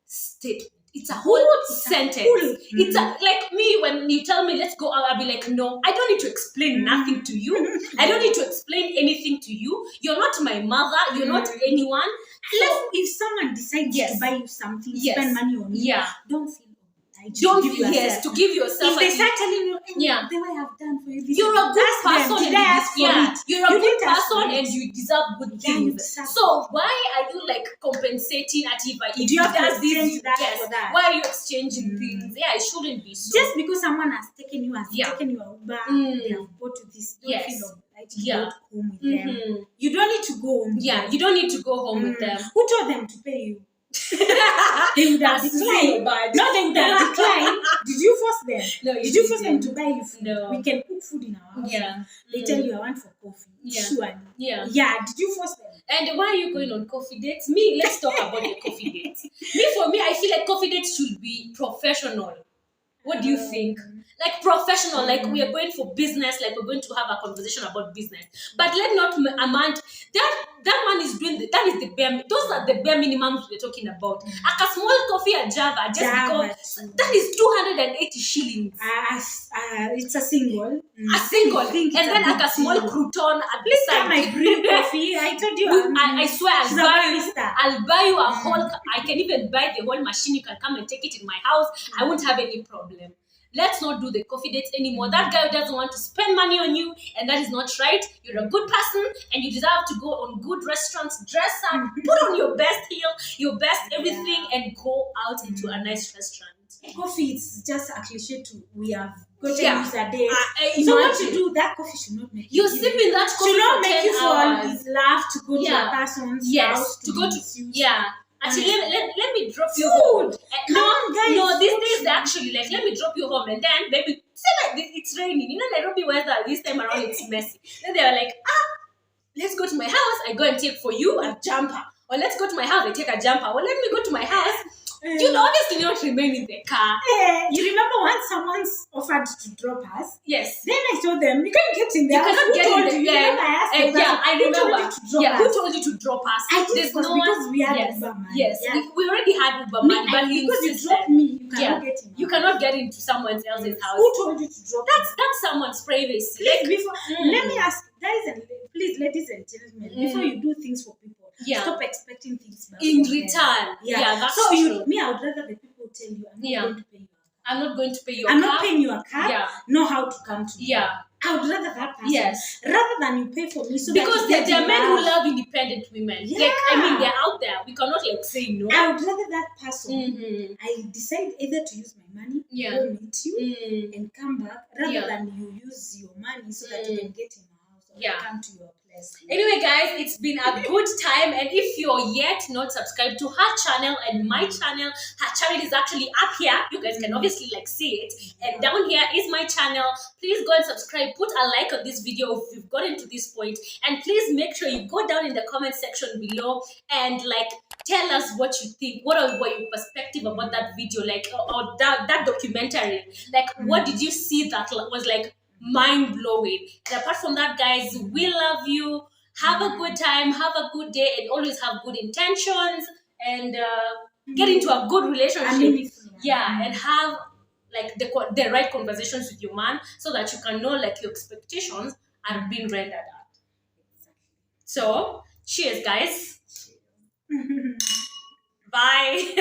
Speaker 1: statement. It's a whole sentence. It's like me, when you tell me let's go out, I'll be like, no, I don't need to explain nothing to you. I don't need to explain anything to you. You're not my mother. You're not anyone.
Speaker 2: So if someone decides to buy you something, spend money on you, don't feel
Speaker 1: to give yourself.
Speaker 2: If they start telling you, the way I've done for you,
Speaker 1: you're a good person. You're a good person and you deserve good things. So why are you like compensating at if you does this? Why are you exchanging things? Yeah, it shouldn't be so.
Speaker 2: Just because someone has taken you, taken your Uber, they have bought you this. Don't feel go home with them. You don't need to go home.
Speaker 1: You don't need to go home with them.
Speaker 2: Who told them to pay you? They would have declined. No, they would have declined. Did you force them?
Speaker 1: No,
Speaker 2: did you force them to buy you food?
Speaker 1: No.
Speaker 2: We can cook food in our house. They tell you I want for coffee. Sure.
Speaker 1: Yeah.
Speaker 2: Did you force them?
Speaker 1: And why are you going on coffee dates? Let's talk about the coffee dates. For me, I feel like coffee dates should be professional. What do you think? Like professional, like we are going for business, like we're going to have a conversation about business. But let not a man, that man is doing, that is the bare, those are the bare minimums we're talking about. Like a small coffee at Java, because that is 280 shillings.
Speaker 2: It's a single.
Speaker 1: A single. And then like a small crouton at the side.
Speaker 2: My green coffee, I told you.
Speaker 1: I swear, I'll buy you a whole, I can even buy the whole machine. You can come and take it in my house. I won't have any problem. Let's not do the coffee dates anymore. That guy doesn't want to spend money on you, and that is not right. You're a good person, and you deserve to go on good restaurants, dress up, put on your best heel, your best everything, and go out into a nice restaurant.
Speaker 2: Coffee is just a cliche too. We have got to use a day. So what you do, that coffee should not make you.
Speaker 1: You're sipping that coffee
Speaker 2: should not
Speaker 1: for
Speaker 2: make
Speaker 1: 10
Speaker 2: you fall
Speaker 1: hours.
Speaker 2: in love to go to a person's house to go to
Speaker 1: Actually, let me drop you home. No, this is actually like, let me drop you home, and then baby, say like it's raining. You know, Nairobi weather this time around it's messy. Then they are like, let's go to my house. I go and take for you a jumper, or let's go to my house. I take a jumper. Well, let me go to my house. You'll obviously not remain in the car.
Speaker 2: You remember once someone's offered to drop us?
Speaker 1: Yes.
Speaker 2: Then I told them, you can't get in there.
Speaker 1: You cannot get in there. I remember. Who told you to drop us?
Speaker 2: I think because we had Uber money.
Speaker 1: Yes. We already had Uber money, but
Speaker 2: because you dropped me, you cannot get in.
Speaker 1: You cannot get into someone else's house.
Speaker 2: Who told you to drop me?
Speaker 1: That's someone's privacy.
Speaker 2: Let me ask, guys and please, ladies and gentlemen, before you do things for people, stop expecting things back
Speaker 1: in return. That's
Speaker 2: so
Speaker 1: true.
Speaker 2: I would rather the people tell you, I'm not going to pay you.
Speaker 1: I'm not going to pay you.
Speaker 2: I'm not paying you a cab. Know how to come to me. I would rather that person.
Speaker 1: Yes.
Speaker 2: Rather than you pay for me. So
Speaker 1: because
Speaker 2: that
Speaker 1: there are men who love independent women.
Speaker 2: Yeah.
Speaker 1: Like, I mean, they're out there. We cannot like say no.
Speaker 2: I would rather that person. I decide either to use my money, go meet you, and come back, rather than you use your money so that you can get in my house or come to your place.
Speaker 1: Anyway, guys, it's been a good time. And if you're yet not subscribed to her channel and my channel, her channel is actually up here. You guys can obviously like see it. And down here is my channel. Please go and subscribe. Put a like on this video if you've gotten to this point. And please make sure you go down in the comment section below and like tell us what you think. What your perspective about that video, like or that documentary? Like, what did you see that was like mind-blowing? And apart from that, guys, we love you. Have a good time, have a good day, and always have good intentions, and get into a good relationship. And have like the right conversations with your man so that you can know like your expectations are being rendered out. So cheers, guys. Bye.